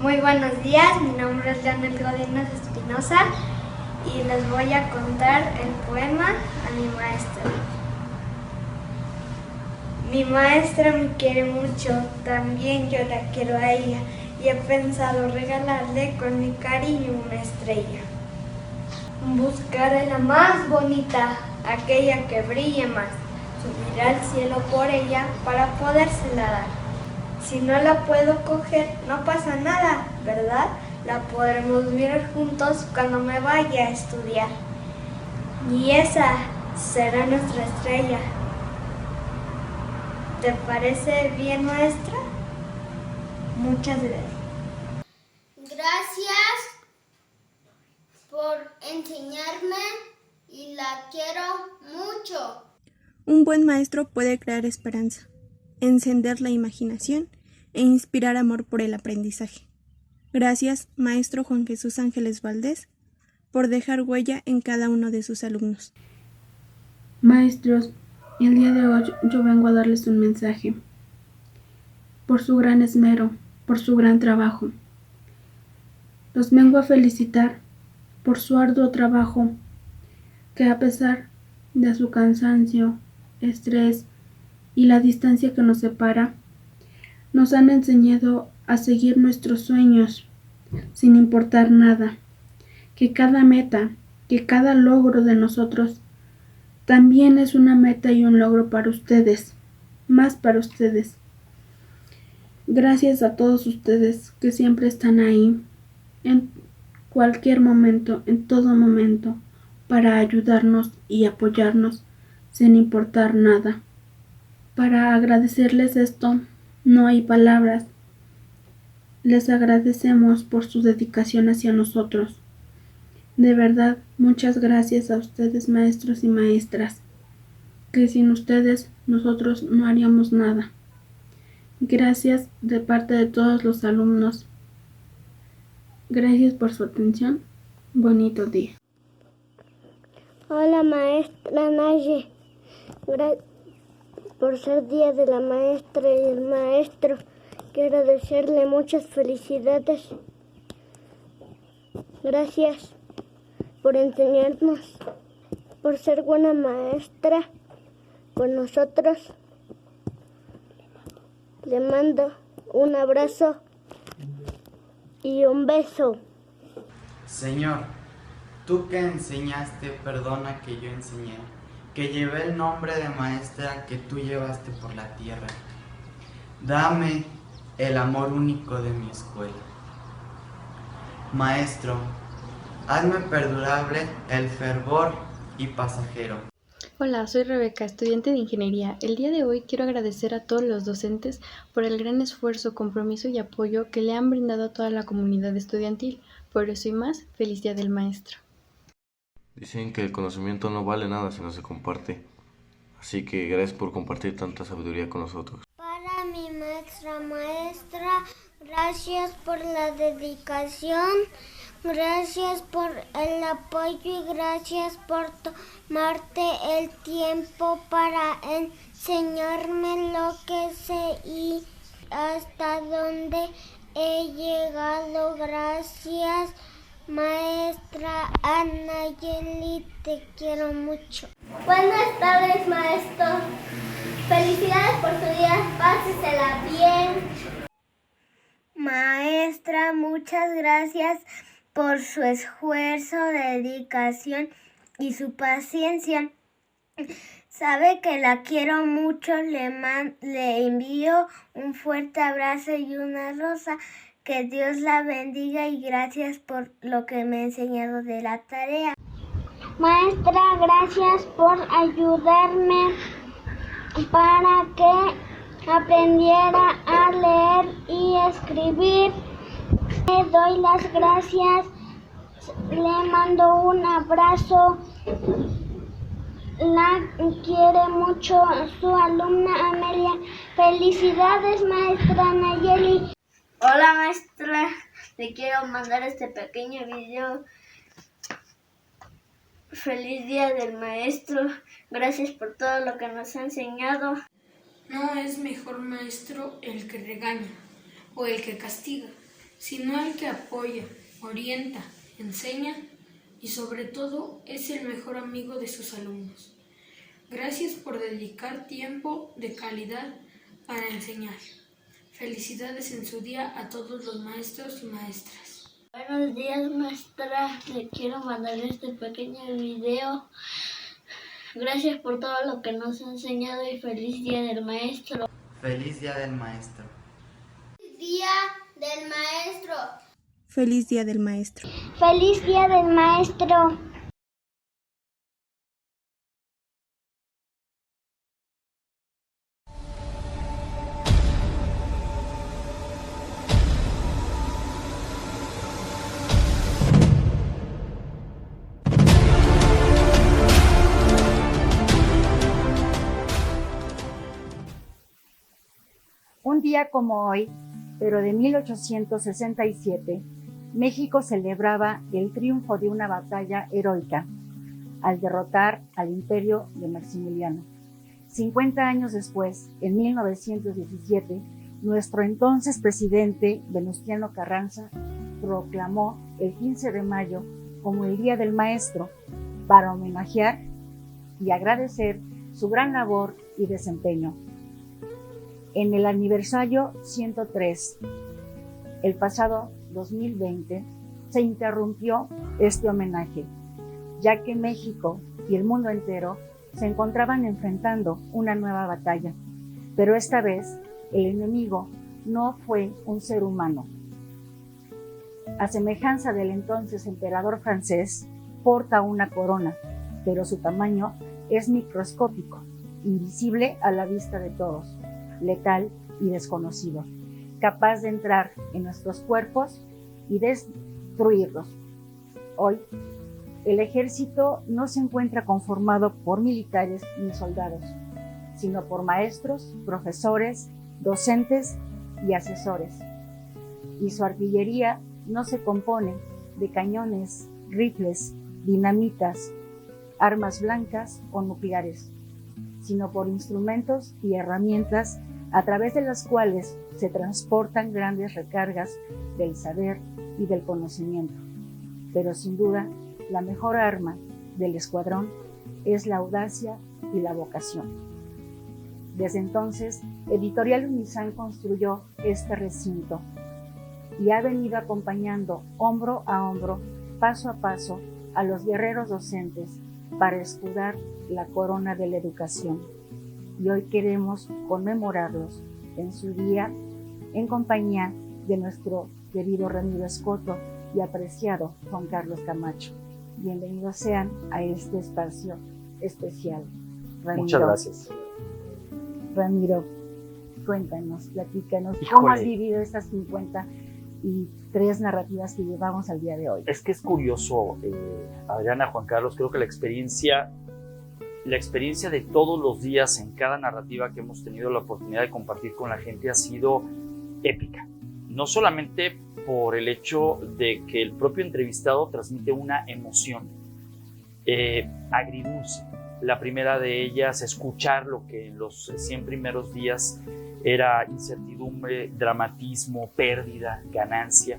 Muy buenos días, mi nombre es Leonel Godínez Espinosa y les voy a contar el poema a mi maestra. Mi maestra me quiere mucho, también yo la quiero a ella y he pensado regalarle con mi cariño una estrella. Buscaré la más bonita, aquella que brille más, subiré al cielo por ella para podérsela dar. Si no la puedo coger, no pasa nada, ¿verdad? La podremos mirar juntos cuando me vaya a estudiar. Y esa será nuestra estrella. ¿Te parece bien, maestra? Muchas gracias. Gracias por enseñarme y la quiero mucho. Un buen maestro puede crear esperanza, encender la imaginación e inspirar amor por el aprendizaje. Gracias, maestro Juan Jesús Ángeles Valdés, por dejar huella en cada uno de sus alumnos. Maestros, el día de hoy yo vengo a darles un mensaje. Por su gran esmero, por su gran trabajo. Los vengo a felicitar por su arduo trabajo, que a pesar de su cansancio, estrés y la distancia que nos separa, nos han enseñado a seguir nuestros sueños sin importar nada, que cada meta, que cada logro de nosotros también es una meta y un logro para ustedes, más para ustedes. Gracias a todos ustedes que siempre están ahí, en cualquier momento, en todo momento, para ayudarnos y apoyarnos sin importar nada. Para agradecerles esto, no hay palabras. Les agradecemos por su dedicación hacia nosotros. De verdad, muchas gracias a ustedes, maestros y maestras, que sin ustedes nosotros no haríamos nada. Gracias de parte de todos los alumnos. Gracias por su atención. Bonito día. Hola maestra Naye, por ser día de la maestra y el maestro, quiero desearle muchas felicidades. Gracias por enseñarnos, por ser buena maestra con nosotros. Le mando un abrazo y un beso. Señor, tú que enseñaste, perdona que yo enseñé, que llevé el nombre de maestra que tú llevaste por la tierra. Dame el amor único de mi escuela. Maestro, hazme perdurable el fervor y pasajero. Hola, soy Rebeca, estudiante de Ingeniería. El día de hoy quiero agradecer a todos los docentes por el gran esfuerzo, compromiso y apoyo que le han brindado a toda la comunidad estudiantil. Por eso y más, feliz Día del Maestro. Dicen que el conocimiento no vale nada si no se comparte. Así que gracias por compartir tanta sabiduría con nosotros. Para mi maestra, gracias por la dedicación. Gracias por el apoyo y gracias por tomarte el tiempo para enseñarme lo que sé y hasta dónde he llegado. Gracias, maestra Anayeli, te quiero mucho. Buenas tardes, maestro. Felicidades por su día, pásesela bien. Maestra, muchas gracias por su esfuerzo, dedicación y su paciencia. Sabe que la quiero mucho, le envío un fuerte abrazo y una rosa. Que Dios la bendiga y gracias por lo que me ha enseñado de la tarea. Maestra, gracias por ayudarme para que aprendiera a leer y escribir. Le doy las gracias, le mando un abrazo, la quiere mucho su alumna Amelia. Felicidades, maestra Nayeli. Hola, maestra, le quiero mandar este pequeño video. Feliz Día del Maestro, gracias por todo lo que nos ha enseñado. No es mejor maestro el que regaña o el que castiga, sino el que apoya, orienta, enseña y sobre todo es el mejor amigo de sus alumnos. Gracias por dedicar tiempo de calidad para enseñar. Felicidades en su día a todos los maestros y maestras. Buenos días, maestra. Le quiero mandar este pequeño video. Gracias por todo lo que nos ha enseñado y feliz día del maestro. Feliz Día del Maestro. Feliz día del maestro. Feliz Día del Maestro. Feliz día del maestro. Un día como hoy, pero de 1867, México celebraba el triunfo de una batalla heroica al derrotar al imperio de Maximiliano. 50 años después, en 1917, nuestro entonces presidente Venustiano Carranza proclamó el 15 de mayo como el Día del Maestro para homenajear y agradecer su gran labor y desempeño. En el aniversario 103, el pasado 2020, se interrumpió este homenaje, ya que México y el mundo entero se encontraban enfrentando una nueva batalla, pero esta vez el enemigo no fue un ser humano. A semejanza del entonces emperador francés, porta una corona, pero su tamaño es microscópico, invisible a la vista de todos, letal y desconocido, capaz de entrar en nuestros cuerpos y destruirlos. Hoy, el ejército no se encuentra conformado por militares ni soldados, sino por maestros, profesores, docentes y asesores. Y su artillería no se compone de cañones, rifles, dinamitas, armas blancas o nucleares, sino por instrumentos y herramientas a través de las cuales se transportan grandes recargas del saber y del conocimiento. Pero sin duda, la mejor arma del escuadrón es la audacia y la vocación. Desde entonces, Editorial Unisán construyó este recinto y ha venido acompañando hombro a hombro, paso a paso, a los guerreros docentes para escudar la corona de la educación. Y hoy queremos conmemorarlos en su día en compañía de nuestro querido Ramiro Escoto y apreciado Juan Carlos Camacho. Bienvenidos sean a este espacio especial. Ramiro, muchas gracias. Ramiro, cuéntanos, platícanos, Híjole. ¿cómo has vivido estas 53 narrativas que llevamos al día de hoy? Es que es curioso, Adriana, Juan Carlos, creo que la experiencia de todos los días en cada narrativa que hemos tenido la oportunidad de compartir con la gente ha sido épica. No solamente por el hecho de que el propio entrevistado transmite una emoción agridulce. La primera de ellas, escuchar lo que en los 100 primeros días era incertidumbre, dramatismo, pérdida, ganancia,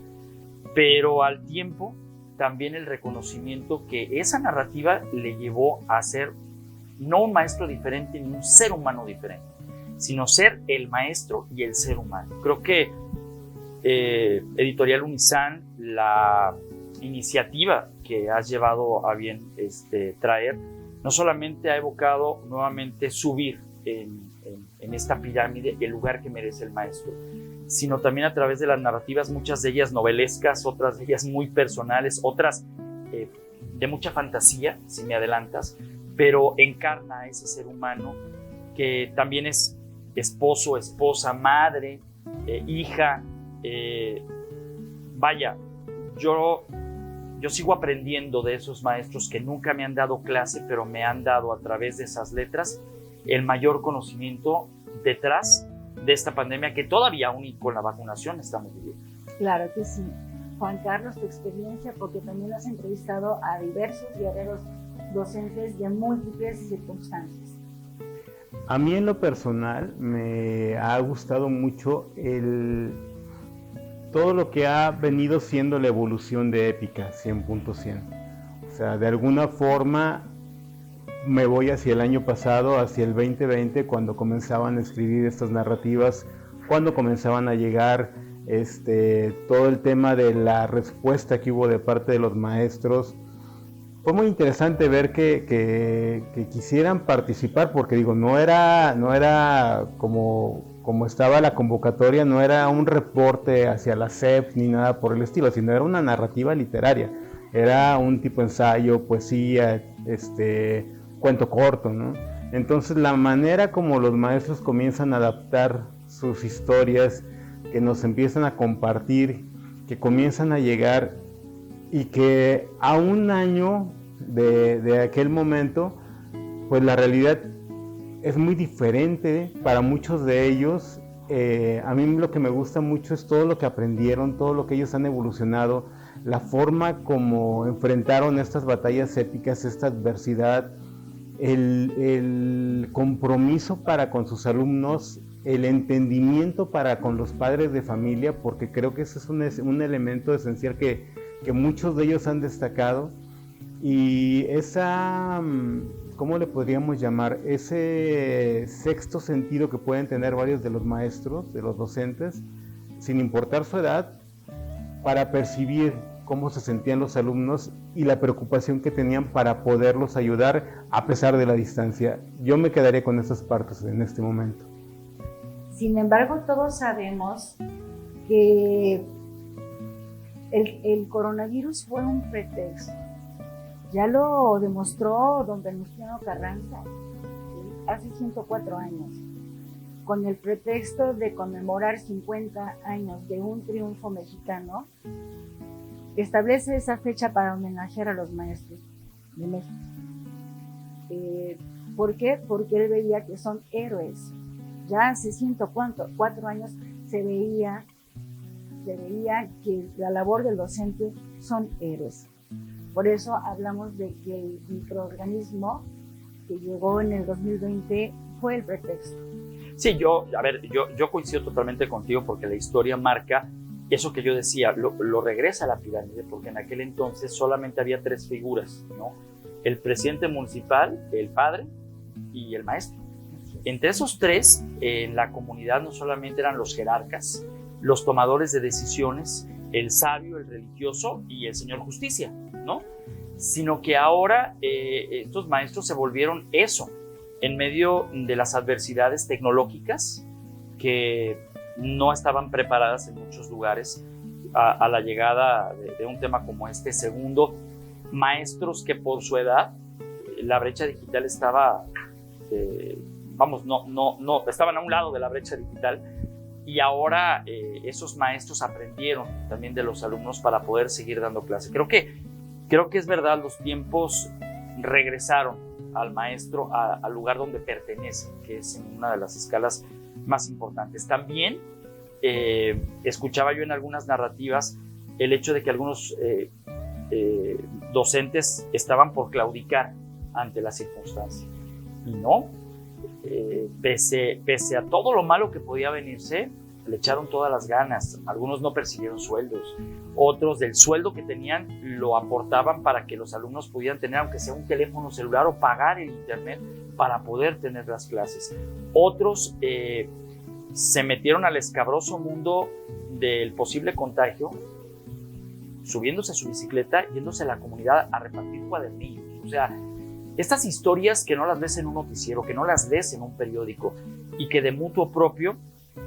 pero al tiempo también el reconocimiento que esa narrativa le llevó a ser no un maestro diferente ni un ser humano diferente, sino ser el maestro y el ser humano. Creo que Editorial Unisán, la iniciativa que has llevado a bien traer, no solamente ha evocado nuevamente subir en esta pirámide el lugar que merece el maestro, sino también a través de las narrativas, muchas de ellas novelescas, otras de ellas muy personales, otras de mucha fantasía, si me adelantas, pero encarna a ese ser humano que también es esposo, esposa, madre, hija. Vaya, yo sigo aprendiendo de esos maestros que nunca me han dado clase, pero me han dado a través de esas letras el mayor conocimiento detrás de esta pandemia que todavía aún y con la vacunación estamos viviendo. Claro que sí. Juan Carlos, tu experiencia, porque también has entrevistado a diversos guerreros docentes de múltiples circunstancias. A mí en lo personal me ha gustado mucho todo lo que ha venido siendo la evolución de Épica 100.100. O sea, de alguna forma me voy hacia el año pasado, hacia el 2020, cuando comenzaban a escribir estas narrativas, cuando comenzaban a llegar todo el tema de la respuesta que hubo de parte de los maestros. Fue muy interesante ver que quisieran participar, porque digo, no era como estaba la convocatoria, no era un reporte hacia la SEP ni nada por el estilo, sino era una narrativa literaria, era un tipo ensayo, poesía, cuento corto, ¿no? Entonces la manera como los maestros comienzan a adaptar sus historias, que nos empiezan a compartir, que comienzan a llegar, y que a un año de aquel momento, pues la realidad es muy diferente para muchos de ellos. A mí lo que me gusta mucho es todo lo que aprendieron, todo lo que ellos han evolucionado, la forma como enfrentaron estas batallas épicas, esta adversidad, el compromiso para con sus alumnos, el entendimiento para con los padres de familia, porque creo que ese es un elemento esencial que muchos de ellos han destacado, y esa, ¿cómo le podríamos llamar? Ese sexto sentido que pueden tener varios de los maestros, de los docentes, sin importar su edad, para percibir cómo se sentían los alumnos y la preocupación que tenían para poderlos ayudar a pesar de la distancia. Yo me quedaré con esas partes en este momento. Sin embargo, todos sabemos que el coronavirus fue un pretexto. Ya lo demostró don Venustiano Carranza hace 104 años, con el pretexto de conmemorar 50 años de un triunfo mexicano. Establece esa fecha para homenajear a los maestros de México. ¿Por qué? Porque él veía que son héroes. Ya hace 104 años se veía que la labor del docente son héroes. Por eso hablamos de que el microorganismo que llegó en el 2020 fue el pretexto. Sí, yo coincido totalmente contigo, porque la historia marca eso que yo decía, lo regresa a la pirámide, porque en aquel entonces solamente había 3 figuras, ¿no? El presidente municipal, el padre y el maestro. Entre esos 3, en la comunidad no solamente eran los jerarcas, los tomadores de decisiones, el sabio, el religioso y el señor justicia, ¿no? Sino que ahora estos maestros se volvieron eso, en medio de las adversidades tecnológicas que no estaban preparadas en muchos lugares a la llegada de un tema como este. Segundo, maestros que por su edad, la brecha digital estaba, estaban a un lado de la brecha digital, y ahora esos maestros aprendieron también de los alumnos para poder seguir dando clase. Creo que es verdad, los tiempos regresaron al maestro al lugar donde pertenece, que es en una de las escalas más importantes. También escuchaba yo en algunas narrativas el hecho de que algunos docentes estaban por claudicar ante la circunstancia, y no, pese a todo lo malo que podía venirse, le echaron todas las ganas. Algunos no percibieron sueldos, otros del sueldo que tenían lo aportaban para que los alumnos pudieran tener, aunque sea un teléfono celular, o pagar el internet para poder tener las clases. Otros se metieron al escabroso mundo del posible contagio, subiéndose a su bicicleta, yéndose a la comunidad a repartir cuadernillos. O sea, estas historias que no las ves en un noticiero, que no las lees en un periódico, y que de mutuo propio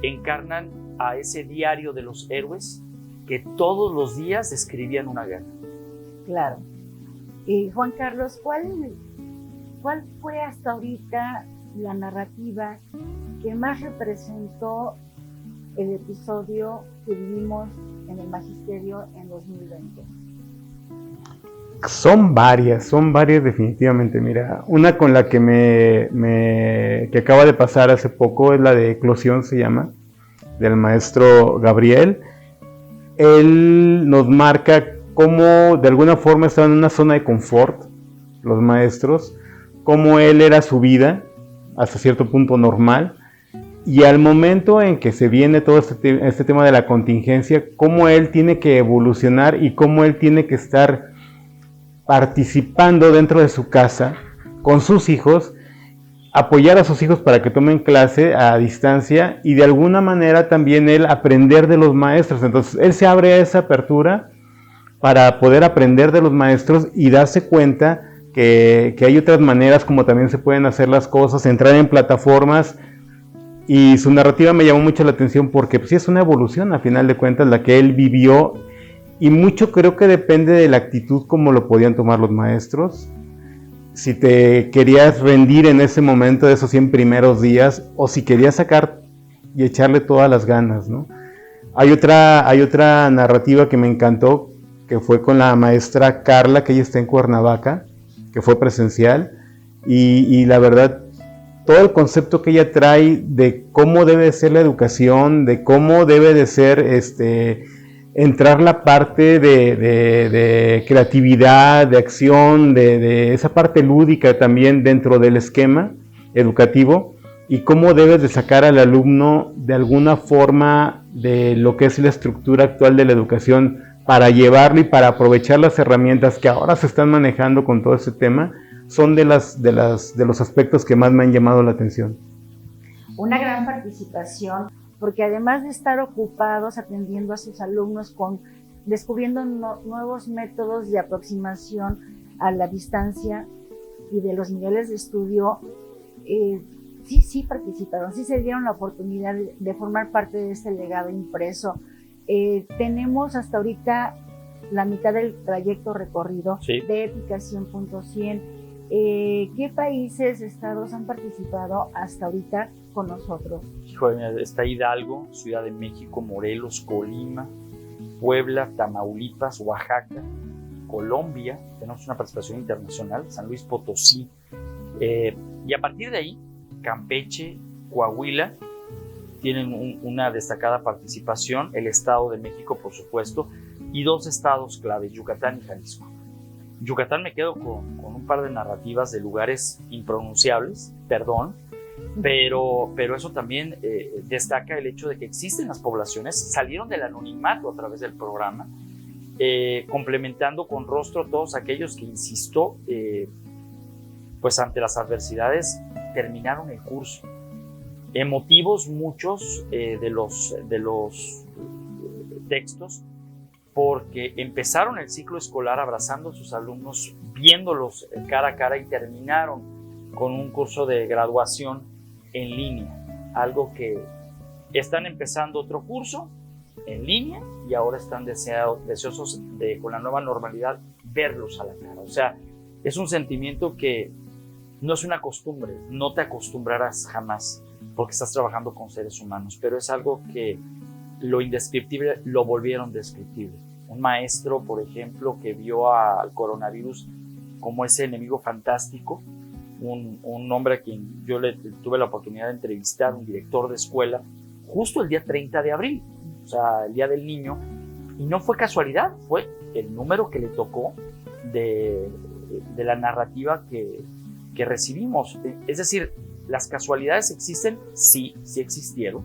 encarnan a ese diario de los héroes que todos los días escribían una guerra. Claro. Juan Carlos, ¿cuál fue hasta ahorita la narrativa que más representó el episodio que vivimos en el Magisterio en 2020? Son varias definitivamente. Mira, una con la que que acaba de pasar hace poco es la de Eclosión, se llama, del maestro Gabriel. Él nos marca cómo de alguna forma estaban en una zona de confort los maestros, cómo él era su vida hasta cierto punto normal, Y al momento en que se viene todo este tema de la contingencia, cómo él tiene que evolucionar y cómo él tiene que estar participando dentro de su casa con sus hijos, apoyar a sus hijos para que tomen clase a distancia y de alguna manera también él aprender de los maestros. Entonces él se abre a esa apertura para poder aprender de los maestros y darse cuenta que hay otras maneras como también se pueden hacer las cosas, entrar en plataformas. Y su narrativa me llamó mucho la atención porque pues, sí es una evolución a final de cuentas la que él vivió, y mucho creo que depende de la actitud como lo podían tomar los maestros. Si te querías rendir en ese momento de esos 100 primeros días o si querías sacar y echarle todas las ganas, ¿no? Hay otra narrativa que me encantó, que fue con la maestra Carla, que ella está en Cuernavaca, que fue presencial, y la verdad, todo el concepto que ella trae de cómo debe ser la educación, de cómo debe de ser entrar la parte de creatividad, de acción, de esa parte lúdica también dentro del esquema educativo, y cómo debes de sacar al alumno de alguna forma de lo que es la estructura actual de la educación para llevarlo y para aprovechar las herramientas que ahora se están manejando con todo ese tema. Son de los aspectos que más me han llamado la atención. Una gran participación, porque además de estar ocupados atendiendo a sus alumnos, descubriendo nuevos métodos de aproximación a la distancia y de los niveles de estudio, sí participaron, sí se dieron la oportunidad de formar parte de este legado impreso. Tenemos hasta ahorita la mitad del trayecto recorrido de Épica 100.100. ¿Qué países, estados han participado hasta ahorita con nosotros? Híjole, está Hidalgo, Ciudad de México, Morelos, Colima, Puebla, Tamaulipas, Oaxaca, Colombia. Tenemos una participación internacional, San Luis Potosí. Y a partir de ahí, Campeche, Coahuila tienen una destacada participación, el Estado de México, por supuesto, y 2 estados claves, Yucatán y Jalisco. Yucatán me quedo con un par de narrativas de lugares impronunciables, perdón, pero eso también destaca el hecho de que existen las poblaciones, salieron del anonimato a través del programa, complementando con rostro todos aquellos que, insisto, pues ante las adversidades terminaron el curso. Emotivos muchos de los textos, porque empezaron el ciclo escolar abrazando a sus alumnos, viéndolos cara a cara, y terminaron con un curso de graduación en línea, algo que están empezando otro curso en línea y ahora están deseosos de, con la nueva normalidad, verlos a la cara. O sea, es un sentimiento que no es una costumbre, no te acostumbrarás jamás porque estás trabajando con seres humanos, pero es algo que lo indescriptible lo volvieron descriptible. Un maestro, por ejemplo, que vio al coronavirus como ese enemigo fantástico, un hombre a quien yo tuve la oportunidad de entrevistar, un director de escuela, justo el día 30 de abril, o sea, el Día del Niño, y no fue casualidad, fue el número que le tocó de la narrativa que recibimos. Es decir, las casualidades existen, sí existieron,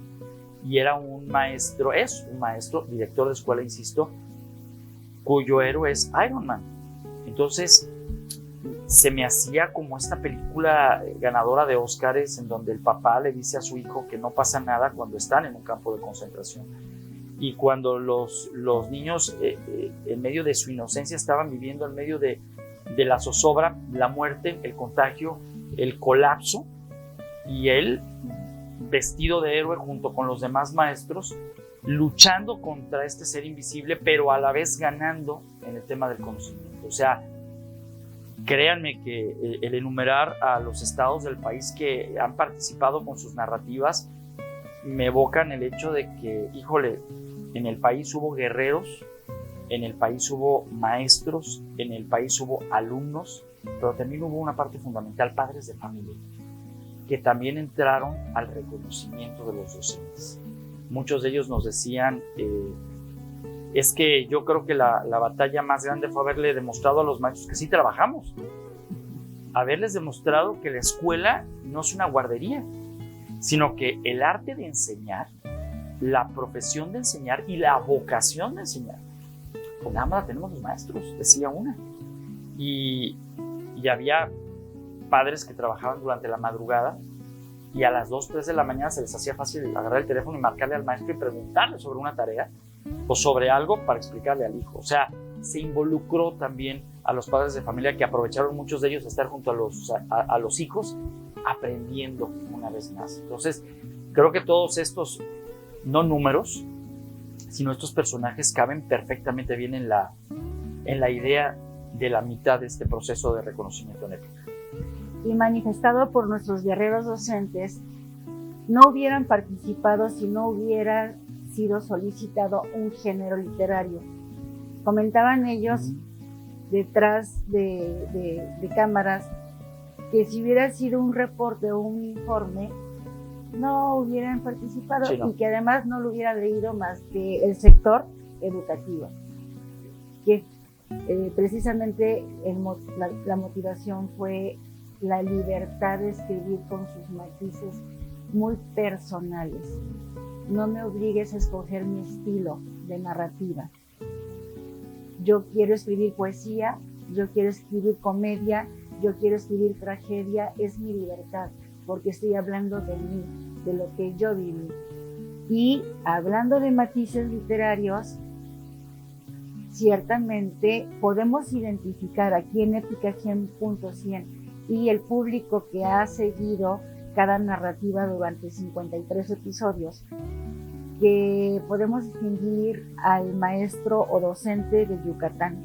y era un maestro, director de escuela, insisto, cuyo héroe es Iron Man. Entonces, se me hacía como esta película ganadora de Óscares en donde el papá le dice a su hijo que no pasa nada cuando están en un campo de concentración. Y cuando los niños, en medio de su inocencia, estaban viviendo en medio de la zozobra, la muerte, el contagio, el colapso, y él, vestido de héroe junto con los demás maestros, luchando contra este ser invisible, pero a la vez ganando en el tema del conocimiento. O sea, créanme que el enumerar a los estados del país que han participado con sus narrativas me evocan el hecho de que, híjole, en el país hubo guerreros, en el país hubo maestros, en el país hubo alumnos, pero también hubo una parte fundamental, padres de familia, que también entraron al reconocimiento de los docentes. Muchos de ellos nos decían, es que yo creo que la batalla más grande fue haberle demostrado a los maestros que sí trabajamos, haberles demostrado que la escuela no es una guardería, sino que el arte de enseñar, la profesión de enseñar y la vocación de enseñar, pues nada más la tenemos los maestros, decía una. Y había padres que trabajaban durante la madrugada y a las 2, 3 de la mañana se les hacía fácil agarrar el teléfono y marcarle al maestro y preguntarle sobre una tarea o sobre algo para explicarle al hijo. O sea, se involucró también a los padres de familia, que aprovecharon muchos de ellos a estar junto a los hijos aprendiendo una vez más. Entonces, creo que todos estos, no números, sino estos personajes caben perfectamente bien en la idea de la mitad de este proceso de reconocimiento en épica. Y manifestado por nuestros guerreros docentes, no hubieran participado si no hubiera sido solicitado un género literario. Comentaban ellos detrás de cámaras que si hubiera sido un reporte o un informe, no hubieran participado, sí, no. Y que además no lo hubiera leído más que el sector educativo, que precisamente la motivación fue la libertad de escribir con sus matices muy personales. No me obligues a escoger mi estilo de narrativa. Yo quiero escribir poesía, yo quiero escribir comedia, yo quiero escribir tragedia, es mi libertad, porque estoy hablando de mí, de lo que yo viví. Y hablando de matices literarios, ciertamente podemos identificar aquí en Épica 100.100 y el público que ha seguido cada narrativa durante 53 episodios, que podemos distinguir al maestro o docente de Yucatán,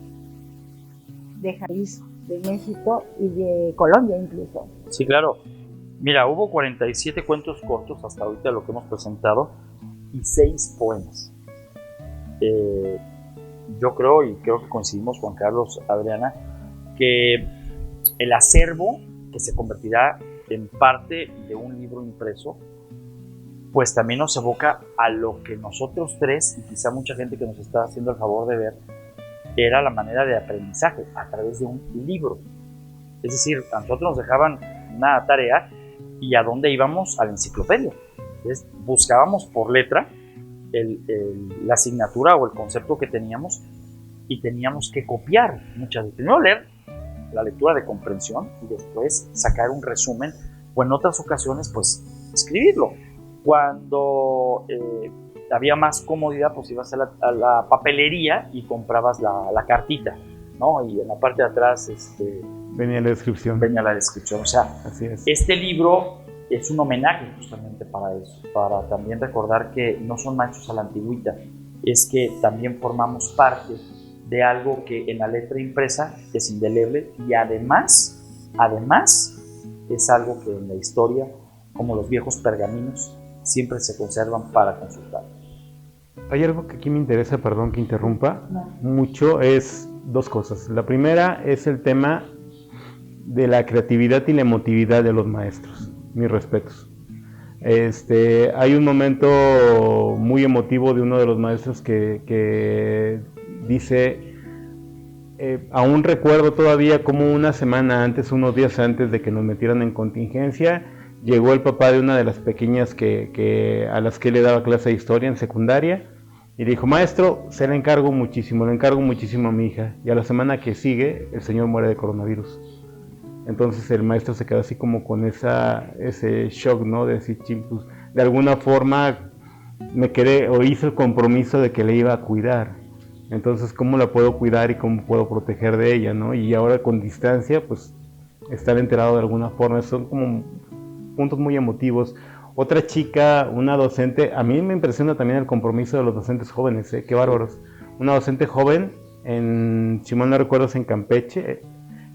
de Jalisco, de México y de Colombia incluso. Sí, claro. Mira, hubo 47 cuentos cortos hasta ahorita lo que hemos presentado y 6 poemas. Yo creo, y creo que coincidimos, Juan Carlos, Adriana, que el acervo que se convertirá en parte de un libro impreso, pues también nos evoca a lo que nosotros tres, y quizá mucha gente que nos está haciendo el favor de ver, era la manera de aprendizaje a través de un libro. Es decir, a nosotros nos dejaban una tarea y a dónde íbamos, a la enciclopedia. Entonces, buscábamos por letra la asignatura o el concepto que teníamos y teníamos que copiar muchas veces. Primero leer la lectura de comprensión y después sacar un resumen o en otras ocasiones pues escribirlo. Cuando había más comodidad, pues ibas a la papelería y comprabas la cartita, ¿no? Y en la parte de atrás venía la descripción. O sea, así es. Este libro es un homenaje justamente para eso, para también recordar que no son maestros a la antigüita, es que también formamos parte de algo que en la letra impresa es indeleble y además es algo que en la historia, como los viejos pergaminos, siempre se conservan para consultar. Hay algo que aquí me interesa, perdón que interrumpa, mucho, es dos cosas. La primera es el tema de la creatividad y la emotividad de los maestros. Mis respetos. Hay un momento muy emotivo de uno de los maestros que dice, aún recuerdo todavía como una semana antes, unos días antes de que nos metieran en contingencia, llegó el papá de una de las pequeñas a las que le daba clase de historia en secundaria y dijo, maestro, le encargo muchísimo a mi hija. Y a la semana que sigue, el señor muere de coronavirus. Entonces el maestro se quedó así como con ese shock, ¿no? De decir, pues, de alguna forma me quedé o hice el compromiso de que le iba a cuidar. Entonces, ¿cómo la puedo cuidar y cómo puedo proteger de ella, ¿no? Y ahora con distancia, pues, estar enterado de alguna forma. Son como puntos muy emotivos. Otra chica, una docente, a mí me impresiona también el compromiso de los docentes jóvenes, qué bárbaros. Una docente joven, si mal no recuerdo, en Campeche,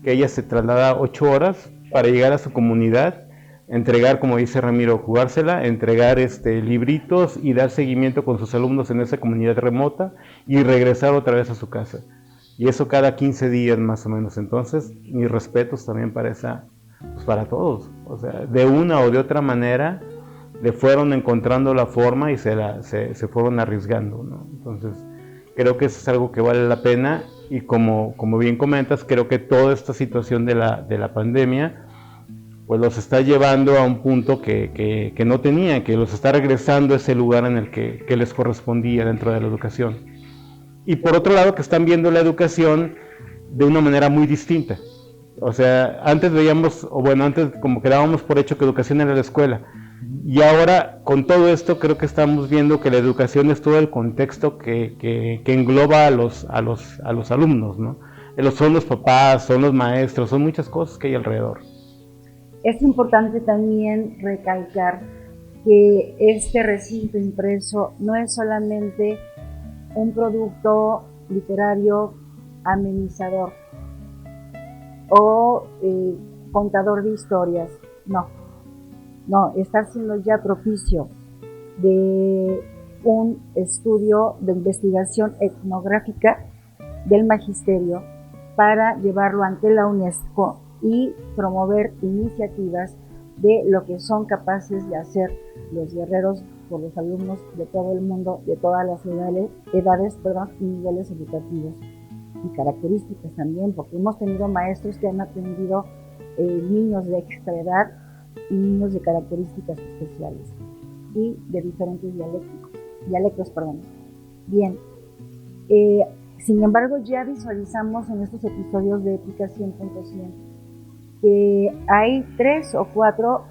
que ella se traslada 8 horas para llegar a su comunidad, entregar, como dice Ramiro, jugársela, entregar libritos y dar seguimiento con sus alumnos en esa comunidad remota y regresar otra vez a su casa. Y eso cada 15 días más o menos. Entonces, mis respetos también para todos. O sea, de una o de otra manera le fueron encontrando la forma y se fueron arriesgando, ¿no? Entonces, creo que eso es algo que vale la pena. Y como bien comentas, creo que toda esta situación de la pandemia pues los está llevando a un punto que no tenía, que los está regresando a ese lugar en el que les correspondía dentro de la educación. Y por otro lado, que están viendo la educación de una manera muy distinta. O sea, antes veíamos, o bueno, antes como que dábamos por hecho que educación era la escuela. Y ahora, con todo esto, creo que estamos viendo que la educación es todo el contexto que engloba a los alumnos, ¿no? Son los papás, son los maestros, son muchas cosas que hay alrededor. Es importante también recalcar que este recinto impreso no es solamente un producto literario amenizador o contador de historias, no, está siendo ya propicio de un estudio de investigación etnográfica del magisterio para llevarlo ante la UNESCO y promover iniciativas de lo que son capaces de hacer los guerreros por los alumnos de todo el mundo, de todas las edades, y niveles educativos y características también, porque hemos tenido maestros que han atendido niños de extra edad y niños de características especiales y de diferentes dialectos. Bien, sin embargo ya visualizamos en estos episodios de Épica 100.100 que hay 3 o 4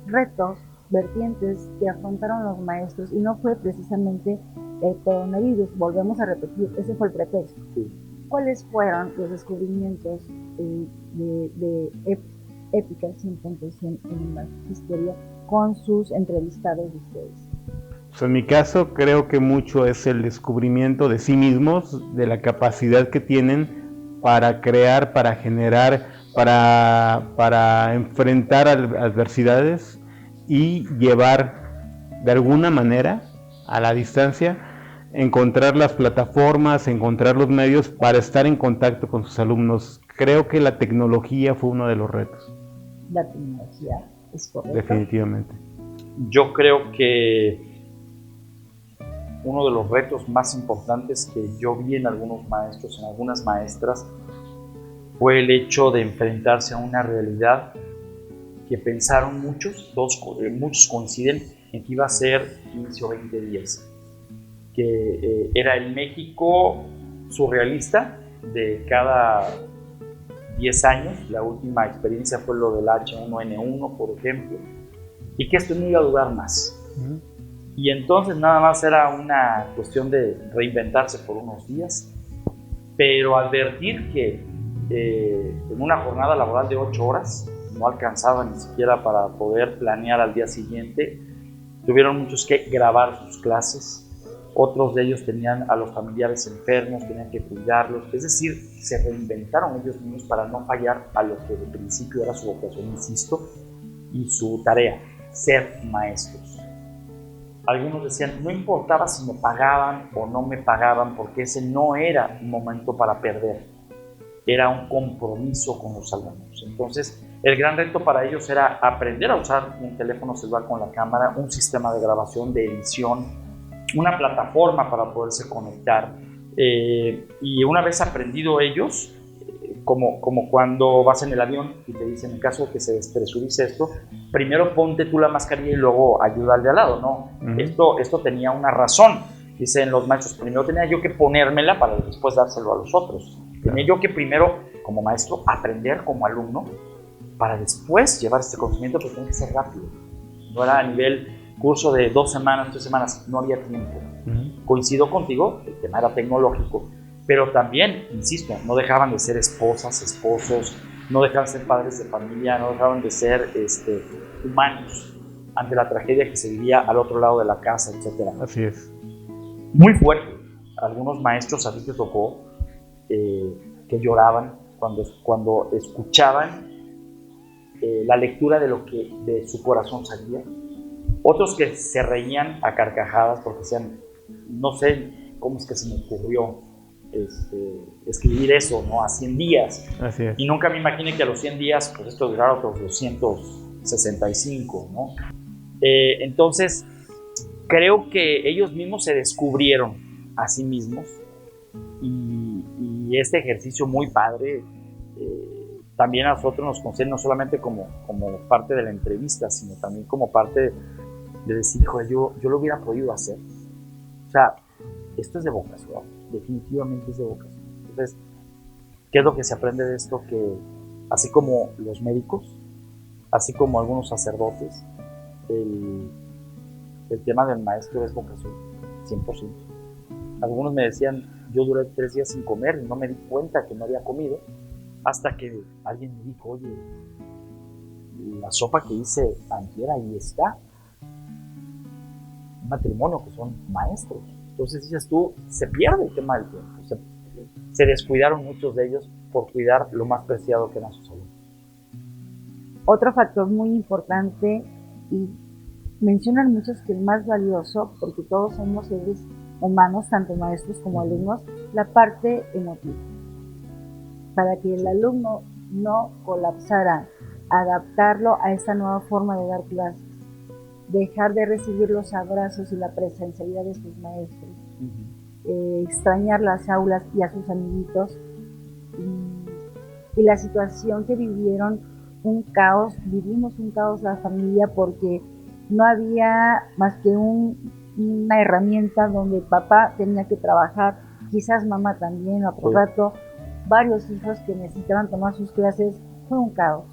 retos, vertientes que afrontaron los maestros, y no fue precisamente el coronavirus. Volvemos a repetir, ese fue el pretexto. Sí. ¿Cuáles fueron los descubrimientos de Épica 100.100 en el magisterio con sus entrevistados de ustedes? Pues en mi caso creo que mucho es el descubrimiento de sí mismos, de la capacidad que tienen para crear, para generar, para enfrentar adversidades y llevar de alguna manera a la distancia, encontrar las plataformas, encontrar los medios para estar en contacto con sus alumnos. Creo que la tecnología fue uno de los retos. La tecnología es correcta. Definitivamente. Yo creo que uno de los retos más importantes que yo vi en algunos maestros, en algunas maestras, fue el hecho de enfrentarse a una realidad que pensaron muchos coinciden en que iba a ser 15 o 20 días, que era el México surrealista de cada 10 años. La última experiencia fue lo del H1N1, por ejemplo, y que esto no iba a durar más. Y entonces nada más era una cuestión de reinventarse por unos días, pero advertir que en una jornada laboral de 8 horas no alcanzaba ni siquiera para poder planear al día siguiente. Tuvieron muchos que grabar sus clases, otros de ellos tenían a los familiares enfermos, tenían que cuidarlos, es decir, se reinventaron ellos mismos para no fallar a lo que de principio era su vocación, insisto, y su tarea, ser maestros. Algunos decían, no importaba si me pagaban o no me pagaban, porque ese no era un momento para perder, era un compromiso con los alumnos. Entonces, el gran reto para ellos era aprender a usar un teléfono celular con la cámara, un sistema de grabación, de edición, una plataforma para poderse conectar. Y una vez aprendido ellos, como cuando vas en el avión y te dicen, en caso de que se despresurice esto, primero ponte tú la mascarilla y luego ayuda al de al lado, ¿no? Esto tenía una razón. Dicen los maestros, primero tenía yo que ponérmela para después dárselo a los otros. Tenía yo que primero, como maestro, aprender como alumno para después llevar este conocimiento, pero tiene que ser rápido. No era a nivel curso de 2 semanas, 3 semanas, no había tiempo. Coincido contigo, el tema era tecnológico, pero también, insisto, no dejaban de ser esposas, esposos, no dejaban de ser padres de familia, no dejaban de ser humanos ante la tragedia que se vivía al otro lado de la casa, etc. Así es. Muy fuerte. Algunos maestros a ti te tocó que lloraban cuando escuchaban la lectura de lo que de su corazón salía. Otros que se reían a carcajadas porque decían, no sé cómo es que se me ocurrió escribir eso, ¿no? A 100 días. Así es. Y nunca me imaginé que a los 100 días, pues esto durara otros 265, ¿no? Entonces, creo que ellos mismos se descubrieron a sí mismos y este ejercicio muy padre también a nosotros nos concede no solamente como parte de la entrevista, sino también como parte de decir, hijo, yo lo hubiera podido hacer. O sea, esto es de vocación, definitivamente es de vocación. Entonces, ¿qué es lo que se aprende de esto? Que así como los médicos, así como algunos sacerdotes, el tema del maestro es vocación, 100%. Algunos me decían, yo duré 3 días sin comer y no me di cuenta que no había comido, hasta que alguien me dijo, oye, la sopa que hice antier ahí está. Un matrimonio que son maestros. Entonces dices tú, se pierde el tema del tiempo. Se descuidaron muchos de ellos por cuidar lo más preciado que eran sus alumnos. Otro factor muy importante, y mencionan muchos que el más valioso, porque todos somos seres humanos, tanto maestros como alumnos, la parte emotiva. Para que el alumno no colapsara, adaptarlo a esta nueva forma de dar clases, dejar de recibir los abrazos y la presencialidad de sus maestros, extrañar las aulas y a sus amiguitos, y la situación que vivimos un caos la familia, porque no había más que una herramienta donde papá tenía que trabajar, quizás mamá también, a otro rato, varios hijos que necesitaban tomar sus clases. Fue un caos,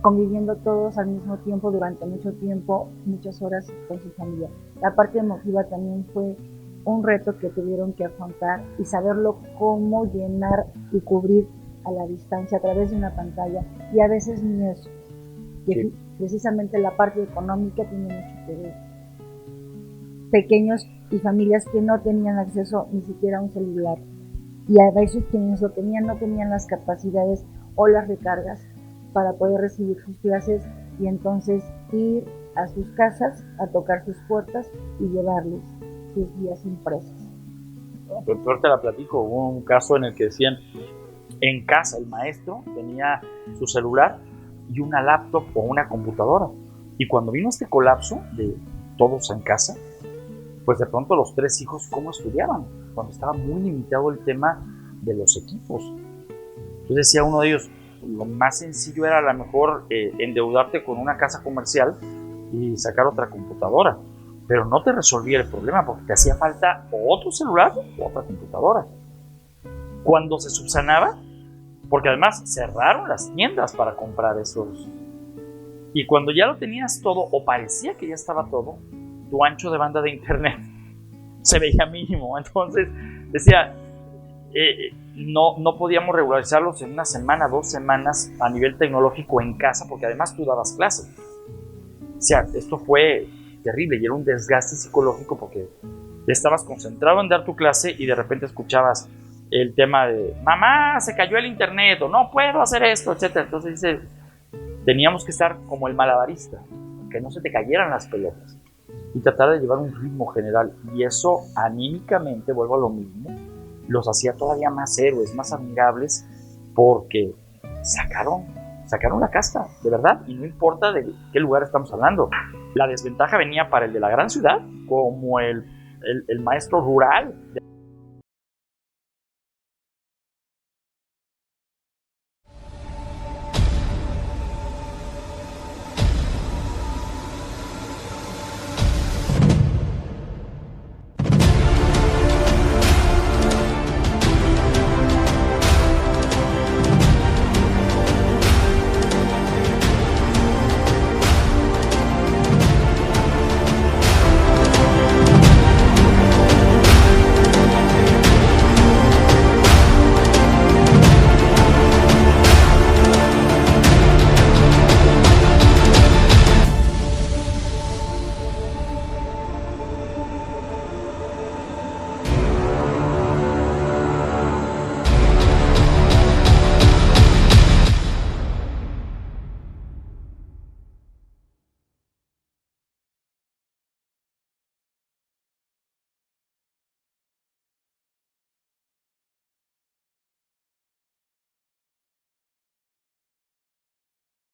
conviviendo todos al mismo tiempo durante mucho tiempo, muchas horas con su familia. La parte emotiva también fue un reto que tuvieron que afrontar y saberlo cómo llenar y cubrir a la distancia a través de una pantalla, y a veces ni eso. Sí. Precisamente la parte económica tiene mucho que ver. Pequeños y familias que no tenían acceso ni siquiera a un celular, y a veces quienes lo tenían no tenían las capacidades o las recargas para poder recibir sus clases, y entonces ir a sus casas a tocar sus puertas y llevarles sus guías impresas. Pero peor te la platico, hubo un caso en el que decían, en casa el maestro tenía su celular y una laptop o una computadora, y cuando vino este colapso de todos en casa, pues de pronto los 3 hijos ¿cómo estudiaban? Cuando estaba muy limitado el tema de los equipos. Entonces decía uno de ellos, lo más sencillo era a lo mejor endeudarte con una casa comercial y sacar otra computadora, pero no te resolvía el problema porque te hacía falta otro celular o otra computadora. Cuando se subsanaba, porque además cerraron las tiendas para comprar esos, y cuando ya lo tenías todo o parecía que ya estaba todo, tu ancho de banda de internet se veía mínimo. Entonces decía, no podíamos regularizarlos en 1 semana, 2 semanas a nivel tecnológico en casa, porque además tú dabas clases. O sea, esto fue terrible y era un desgaste psicológico porque estabas concentrado en dar tu clase y de repente escuchabas el tema de mamá, se cayó el internet, o no puedo hacer esto, etc. Entonces dice, teníamos que estar como el malabarista, que no se te cayeran las pelotas y tratar de llevar un ritmo general, y eso anímicamente, vuelvo a lo mismo, los hacía todavía más héroes, más admirables, porque sacaron la casta, de verdad, y no importa de qué lugar estamos hablando. La desventaja venía para el de la gran ciudad, como el maestro rural.